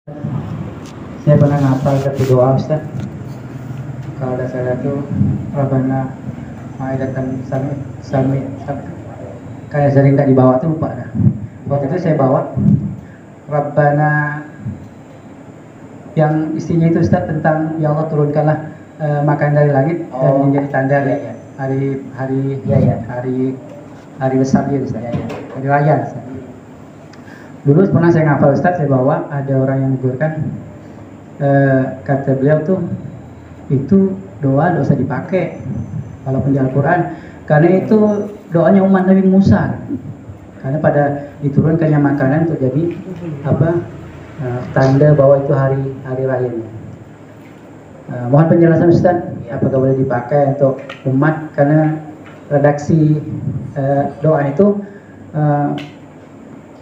Saya pernah ngapal satu doa Ustaz. Kalau ada salah tuh Rabbana Ma'idatan Sami kayak sering tak dibawa tuh lupa dah. Waktu itu saya bawa Rabbana yang isinya itu Ustaz tentang ya Allah turunkanlah makan dari langit dan menjadi tanda hari besar dia Ustaz. Hari raya Ustaz. Dulu pernah saya ngapal Ustaz, saya bawa ada orang yang negurkan kata beliau tuh itu doa tidak usah dipakai walaupun di Al-Quran karena itu doanya umat Nabi Musa, karena pada diturunkannya makanan untuk jadi tanda bahwa itu hari rayanya. Mohon penjelasan Ustaz, apakah boleh dipakai untuk umat, karena redaksi doa itu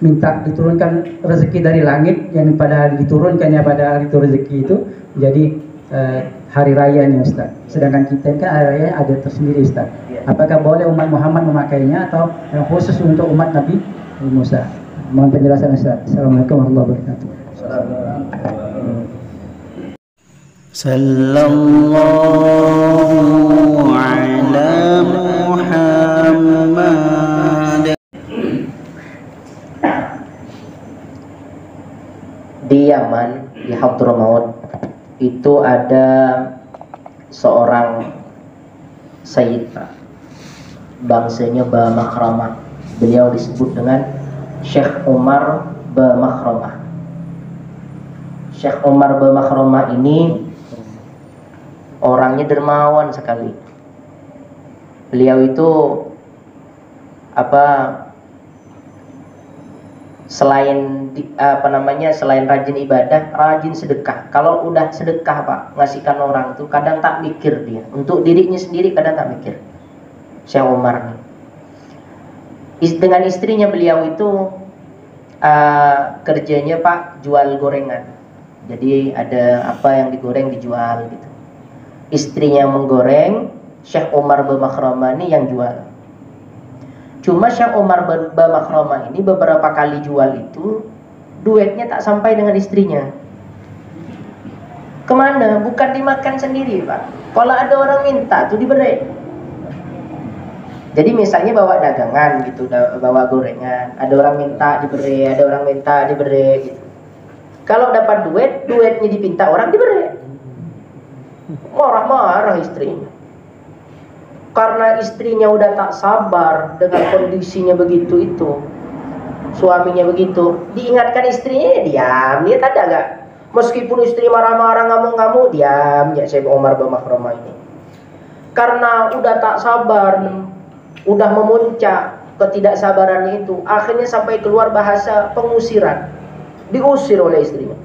minta diturunkan rezeki dari langit yang pada diturunkannya pada hari itu rezeki itu jadi hari rayanya Ustaz. Sedangkan kita kan hari raya ada tersendiri Ustaz. Apakah boleh umat Muhammad memakainya atau yang khusus untuk umat Nabi Musa? Mohon penjelasan Ustaz. Assalamualaikum warahmatullahi wabarakatuh. Sallallahu ala Muhammad. Di Yaman, di Hadramaut itu ada seorang Sayyid, bangsanya Ba Makhramah. Beliau disebut dengan Syekh Umar Ba Makhramah. Syekh Umar Ba Makhramah ini orangnya dermawan sekali. Beliau itu selain rajin ibadah, rajin sedekah. Kalau udah sedekah Pak, ngasihkan orang itu kadang tak mikir dia. Untuk dirinya sendiri kadang tak mikir. Syekh Umar nih. Dengan istrinya beliau itu kerjanya Pak jual gorengan. Jadi ada apa yang digoreng dijual gitu. Istrinya yang menggoreng, Syekh Umar Ba Makhramah ini yang jual. Cuma Syekh Umar Ba Makhramah ini beberapa kali jual itu duitnya tak sampai dengan istrinya. Kemana? Bukan dimakan sendiri Pak. Kalau ada orang minta tuh diberi. Jadi misalnya bawa dagangan gitu, bawa gorengan, ada orang minta diberi, ada orang minta diberi gitu. Kalau dapat duitnya dipinta orang diberi. Marah-marah istrinya. Karena istrinya udah tak sabar dengan kondisinya begitu itu, suaminya begitu, diingatkan istrinya ya diam, dia tak ada gak. Meskipun istri marah-marah ngamuk-ngamuk, diam ya Syekh Umar Ba Makhramah ini. Karena udah tak sabar, udah memuncak ketidaksabarannya itu, akhirnya sampai keluar bahasa pengusiran, diusir oleh istrinya.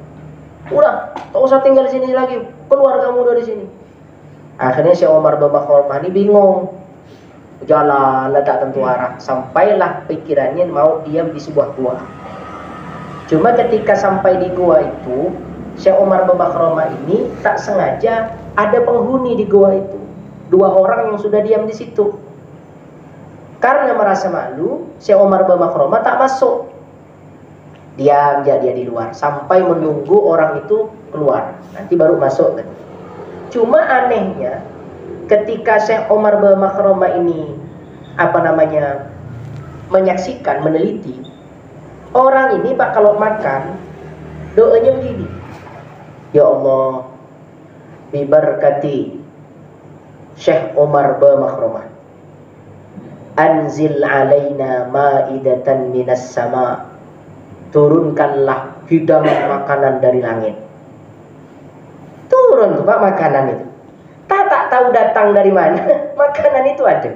Udah, tak usah tinggal di sini lagi, keluar kamu dari sini. Akhirnya Syekh Umar Ba Makhramah ini bingung, jalan tak tentu arah, sampailah pikirannya mau diam di sebuah gua. Cuma ketika sampai di gua itu, Syekh Umar Ba Makhramah ini tak sengaja ada penghuni di gua itu, 2 orang yang sudah diam di situ. Karena merasa malu, Syekh Umar Ba Makhramah tak masuk, diam dia di luar sampai menunggu orang itu keluar, nanti baru masuk kan. Cuma anehnya ketika Syekh Umar Ba Makhramah ini menyaksikan, meneliti, orang ini Pak kalau makan doanya begini, ya Allah bibarakati Syekh Umar Ba Makhramah anzil alaina ma'idatan minas sama, turunkanlah hidangan makanan dari langit. Turun tuh Pak makanan itu. Tak tahu datang dari mana. Makanan itu ada.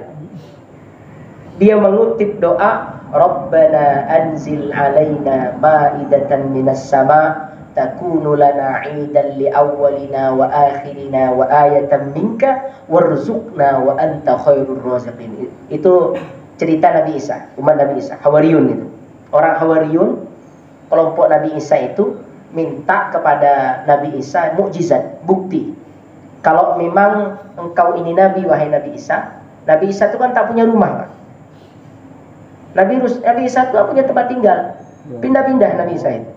Dia mengutip doa, Rabbana anzil alaina ma'idatan minas sama takunu lana 'idan li awwalina wa akhirina wa ayatan minka warzuqna wa anta khairur raziqin. Itu cerita Nabi Isa, umat Nabi Isa, Hawariyun itu. Orang Hawariyun, kelompok Nabi Isa itu minta kepada Nabi Isa mukjizat, bukti. Kalau memang engkau ini Nabi, wahai Nabi Isa. Nabi Isa itu kan tak punya rumah Pak. Nabi Isa itu tak punya tempat tinggal, pindah-pindah Nabi Isa itu.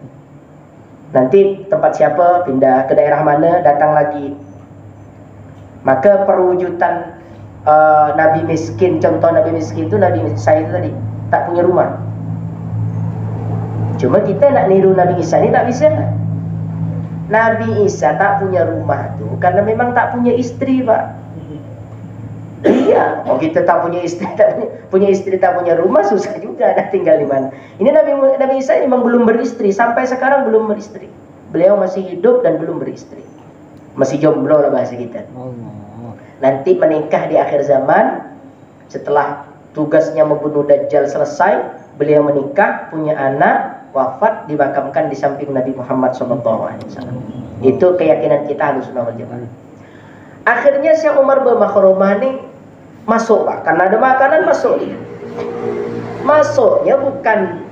Nanti tempat siapa pindah ke daerah mana, datang lagi. Maka perwujudan Nabi miskin, contoh Nabi miskin itu Nabi saya itu tadi tak punya rumah. Cuma kita nak niru Nabi Isa ini tak bisa. Nabi Isa tak punya rumah tuh karena memang tak punya istri, Pak. Iya, oh kita tak punya istri, tak punya rumah, susah juga nak tinggal di mana. Ini Nabi Isa memang belum beristri, sampai sekarang belum beristri. Beliau masih hidup dan belum beristri. Masih jomblo lah bahasa kita. Nanti menikah di akhir zaman, setelah tugasnya membunuh Dajjal selesai, beliau menikah, punya anak, wafat, dimakamkan di samping Nabi Muhammad SAW. Itu keyakinan kita Ahlussunnah wal Jamaah. Akhirnya Syekh Umar bin Makhrumah ini masuk, Pak, karena ada makanan masuk dia. Masuknya bukan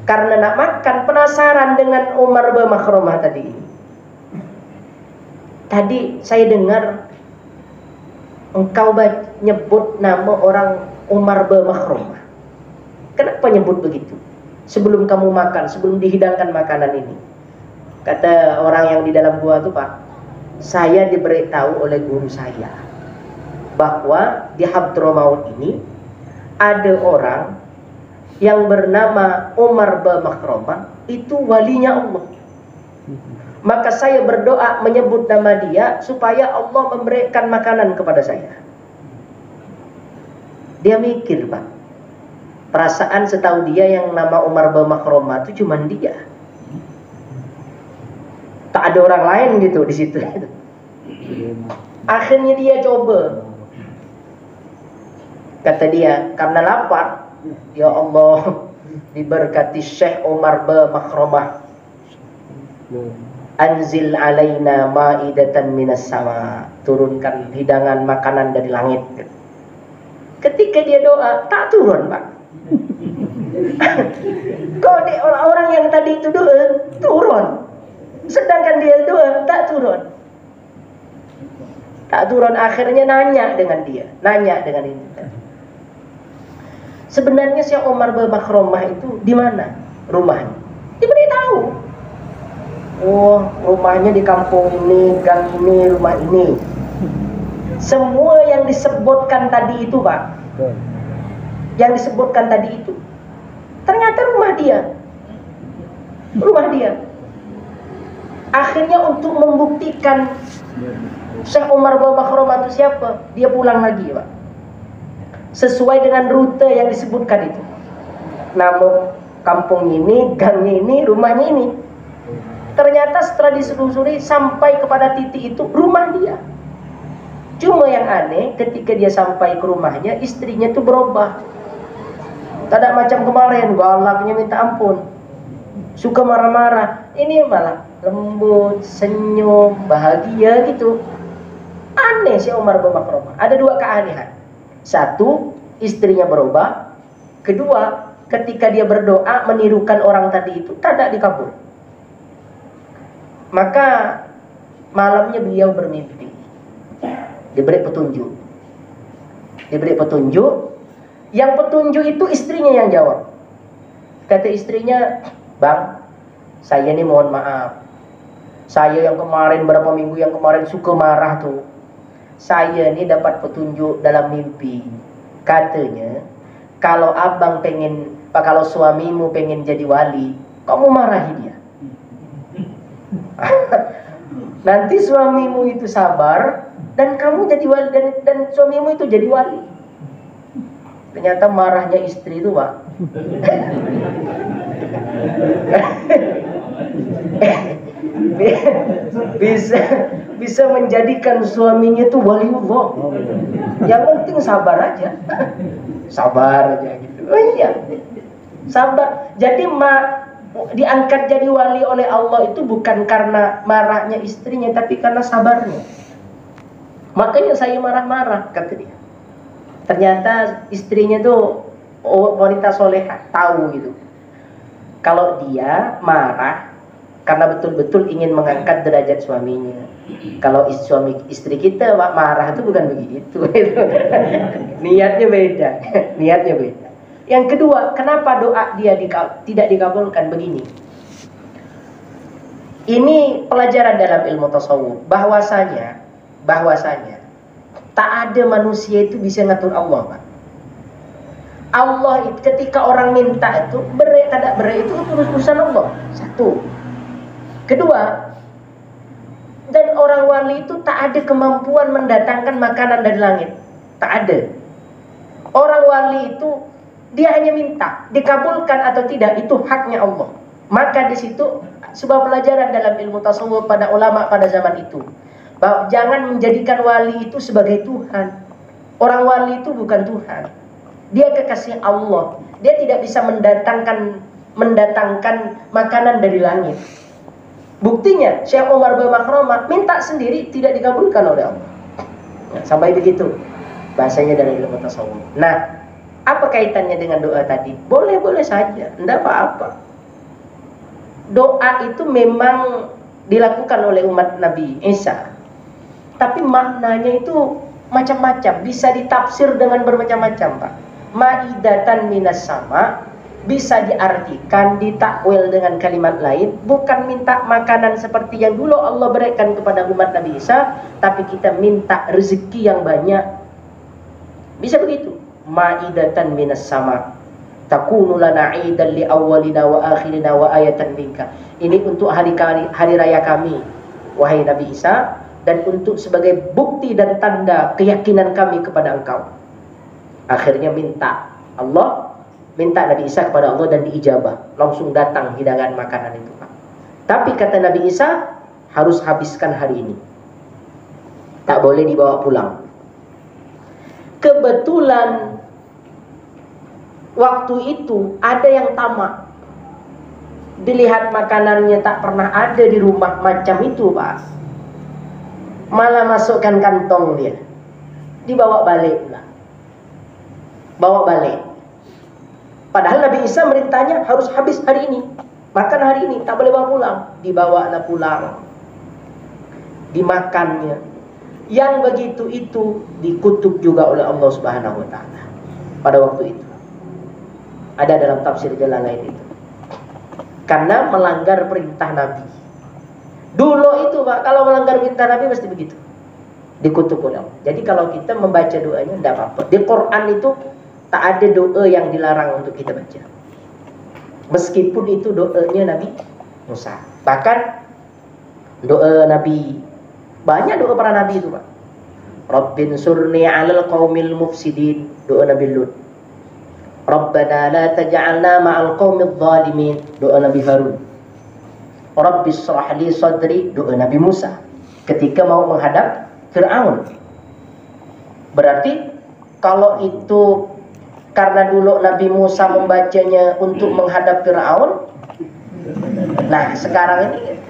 karena nak makan, penasaran dengan Umar bin Makhrumah tadi. Tadi saya dengar engkau nyebut nama orang Umar bin Makhrumah. Kenapa nyebut begitu? Sebelum kamu makan, sebelum dihidangkan makanan ini. Kata orang yang di dalam gua itu, Pak, saya diberitahu oleh guru saya bahwa di Hadramaut ini ada orang yang bernama Umar bin Makhrumah, itu walinya Allah. Maka saya berdoa menyebut nama dia supaya Allah memberikan makanan kepada saya. Dia mikir, Pak, perasaan setahu dia yang nama Umar bin Makhrumah itu cuma dia. Tak ada orang lain gitu di situ. Akhirnya dia coba. Kata dia, karena lapar, ya Allah, diberkati Syekh Umar bin Makhrumah, anzil alaina ma'idatan minas sama, turunkan hidangan makanan dari langit. Ketika dia doa, tak turun, Pak. Kok orang yang tadi itu doa turun, sedangkan dia doa tak turun. Tak turun. Akhirnya nanya dengan dia, nanya dengan ini. Sebenarnya Syekh Umar bin Makhrumah itu di mana rumahnya? Diberitahu. Oh, rumahnya di kampung ini, gang ini, rumah ini. Semua yang disebutkan tadi itu, Pak, yang disebutkan tadi itu, ternyata rumah dia. Rumah dia. Akhirnya untuk membuktikan Syekh Umar bin Makhrumah itu siapa, dia pulang lagi, Pak, sesuai dengan rute yang disebutkan itu. Nama kampung ini, gang ini, rumahnya ini. Ternyata setelah diselusuri sampai kepada titik itu rumah dia. Cuma yang aneh, ketika dia sampai ke rumahnya, istrinya tuh berubah. Tak macam kemarin, galaknya minta ampun, suka marah-marah. Ini malah lembut, senyum, bahagia gitu. Aneh sih Umar bin Makhrumah. Ada dua keanehan. Satu, istrinya berubah. Kedua, ketika dia berdoa menirukan orang tadi itu, tidak dikabul. Maka malamnya beliau bermimpi, diberi petunjuk. Yang petunjuk itu istrinya yang jawab. Kata istrinya, Bang, saya ini mohon maaf, saya yang kemarin, berapa minggu yang kemarin suka marah tuh, saya ini dapat petunjuk dalam mimpi. Katanya, kalau abang pengen, kalau suamimu pengen jadi wali, kamu marahi dia. Nanti suamimu itu sabar dan kamu jadi wali, dan suamimu itu jadi wali. Ternyata marahnya istri itu, Pak, bisa menjadikan suaminya itu waliullah. Yang penting sabar aja. Sabar aja gitu. Oh iya, sabar. Jadi diangkat jadi wali oleh Allah itu bukan karena marahnya istrinya, tapi karena sabarnya. Makanya saya marah-marah, kata dia. Ternyata istrinya tuh wanita solehah, tahu gitu. Kalau dia marah karena betul-betul ingin mengangkat derajat suaminya. Kalau istri kita marah itu bukan begitu. Niatnya beda. Niatnya beda. Yang kedua, kenapa doa dia tidak dikabulkan? Begini, Ini pelajaran dalam ilmu tasawuf, bahwasanya tak ada manusia itu bisa ngatur Allah, Pak. Allah itu ketika orang minta itu berai kada berai itu urusan Allah. Satu. Kedua, dan orang wali itu tak ada kemampuan mendatangkan makanan dari langit. Tak ada. Orang wali itu dia hanya minta, dikabulkan atau tidak itu haknya Allah. Maka di situ sebuah pelajaran dalam ilmu tasawuf pada ulama pada zaman itu, bahwa jangan menjadikan wali itu sebagai Tuhan. Orang wali itu bukan Tuhan. Dia kekasih Allah. Dia tidak bisa mendatangkan makanan dari langit. Buktinya Syekh Umar bin Makhrumah minta sendiri tidak dikabulkan oleh Allah. Nah, sampai begitu bahasanya dari ilmu tasawuf. Nah, apa kaitannya dengan doa tadi? Boleh-boleh saja, tidak apa-apa. Doa itu memang dilakukan oleh umat Nabi Isa, tapi maknanya itu macam-macam, bisa ditafsir dengan bermacam-macam, Pak. Maidatan minas sama bisa diartikan, ditakwil dengan kalimat lain, bukan minta makanan seperti yang dulu Allah berikan kepada umat Nabi Isa, tapi kita minta rezeki yang banyak. Bisa begitu. Maidatan minas sama takunu lana 'idan li awwalina wa akhirina wa ayatan minka. Ini untuk hari raya kami, wahai Nabi Isa, dan untuk sebagai bukti dan tanda keyakinan kami kepada engkau. Akhirnya minta Nabi Isa kepada Allah dan diijabah. Langsung datang hidangan makanan itu, Pak. Tapi kata Nabi Isa, harus habiskan hari ini. Tak boleh dibawa pulang. Kebetulan waktu itu ada yang tamak. Dilihat makanannya tak pernah ada di rumah macam itu, Pak. Malah masukkan kantong dia. Dibawa balik pula. Bawa balik. Padahal Nabi Isa merintahnya harus habis hari ini. Makan hari ini, tak boleh bawa pulang. Dibawalah pulang. Dimakannya. Yang begitu itu dikutuk juga oleh Allah Subhanahu wa taala pada waktu itu. Ada dalam tafsir Jalalain itu. Karena melanggar perintah Nabi. Dulu itu, Pak, kalau melanggar perintah Nabi mesti begitu. Dikutuk oleh Allah. Jadi kalau kita membaca doanya tidak apa-apa. Di Quran itu tak ada doa yang dilarang untuk kita baca. Meskipun itu doanya Nabi Musa. Bahkan doa Nabi, banyak doa para Nabi itu, Pak. Rabbin surni 'alal qaumil mufsidin, doa Nabi Lut. Rabbana la taj'alna ma'al qaumidh zalimin, doa Nabi Harun. Rabbis shrah li sadri, doa Nabi Musa ketika mau menghadap Fir'aun. Berarti kalau itu karena dulu Nabi Musa membacanya untuk menghadap Fir'aun, nah sekarang ini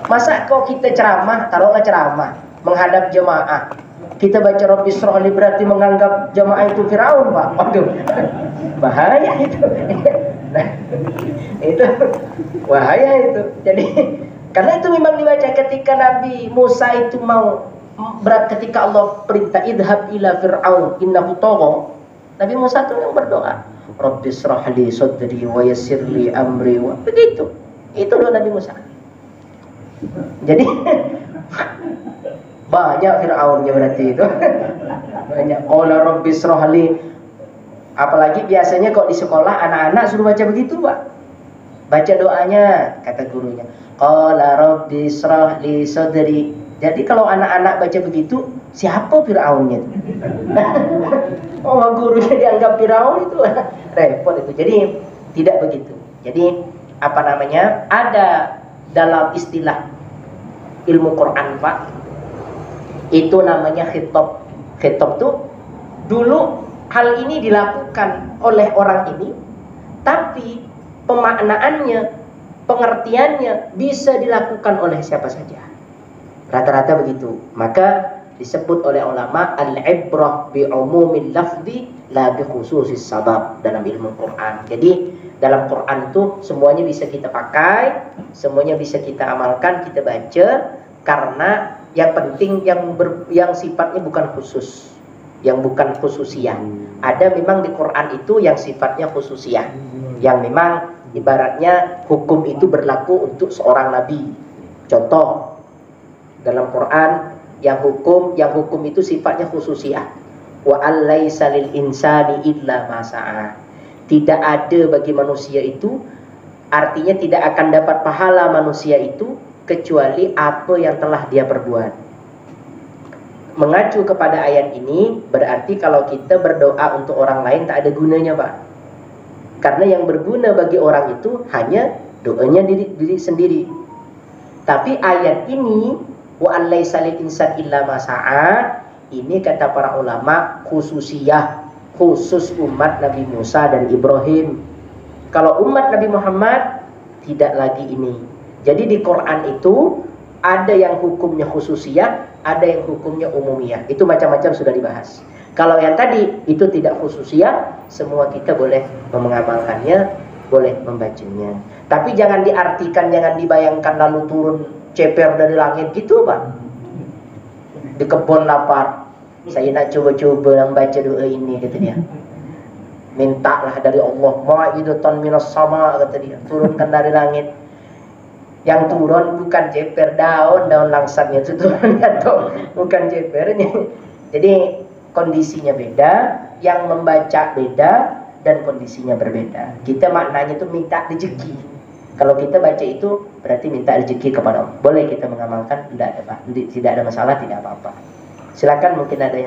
masa kok kita ceramah, taruhlah ceramah menghadap jemaah, kita baca Rabbi Shrahli berarti menganggap jemaah itu Fir'aun, Pak. Waduh, bahaya itu. Nah, itu bahaya itu. Jadi karena itu memang dibaca ketika Nabi Musa itu mau berat, ketika Allah perintah idhab ila Fir'aun innahu tagha, Nabi Musa itu yang berdoa, Rabbi shrahli sadri wa yassirli amri, begitu. Itu doa Nabi Musa. Jadi banyak Fir'aunnya berarti itu. Banyak. Qala Rabbi shrahli. Apalagi biasanya kok di sekolah anak-anak suruh baca begitu, Pak. Baca doanya, kata gurunya. Qala Rabbi shrahli sadri. Jadi kalau anak-anak baca begitu, siapa Fir'aunnya? Oh, gurunya dianggap Fir'aun itu repot itu. Jadi tidak begitu. Jadi apa namanya? Ada dalam istilah ilmu Quran, Pak. Itu namanya khitab. Khitab itu dulu hal ini dilakukan oleh orang ini, tapi pemaknaannya, pengertiannya bisa dilakukan oleh siapa saja. Rata-rata begitu. Maka disebut oleh ulama al-ibrah bi umumil lafzi la bi khususis sabab dalam ilmu Quran. Jadi dalam Quran itu semuanya bisa kita pakai, semuanya bisa kita amalkan, kita baca, karena yang penting yang sifatnya bukan khusus, yang bukan khususiyah. Ada memang di Quran itu yang sifatnya khususiyah, yang memang Ibaratnya hukum itu berlaku untuk seorang nabi. Contoh dalam Quran yang hukum itu sifatnya khususiyah. Wa allaisa lil insani illa ma sa'a. Tidak ada bagi manusia itu, artinya tidak akan dapat pahala manusia itu kecuali apa yang telah dia perbuat. Mengacu kepada ayat ini berarti kalau kita berdoa untuk orang lain tak ada gunanya, Pak. Karena yang berguna bagi orang itu hanya doanya diri sendiri. Tapi ayat ini wa allaisa lil insan illa ma sa'a, ini kata para ulama khususiyah, khusus umat Nabi Musa dan Ibrahim. Kalau umat Nabi Muhammad tidak lagi ini. Jadi di Quran itu ada yang hukumnya khususiyah, ada yang hukumnya umumiyah. Itu macam-macam sudah dibahas. Kalau yang tadi itu tidak khususiyah, semua kita boleh mengamalkannya, boleh membacanya. Tapi jangan diartikan, jangan dibayangkan lalu turun ceper dari langit gitu, Pak. Di kebun lapar, saya nak coba-coba membaca doa ini, kata dia. Mintalah dari Allah, ma'idatan minas sama, kata dia, turunkan dari langit. Yang turun bukan ceper, daun langsatnya itu turun, atau bukan cepernya. Jadi kondisinya beda, yang membaca beda, dan kondisinya berbeda. Kita maknanya itu minta rezeki. Kalau kita baca itu berarti minta rezeki kepada Allah. Boleh kita mengamalkan, tidak ada masalah, tidak apa-apa. Silakan, mungkin ada yang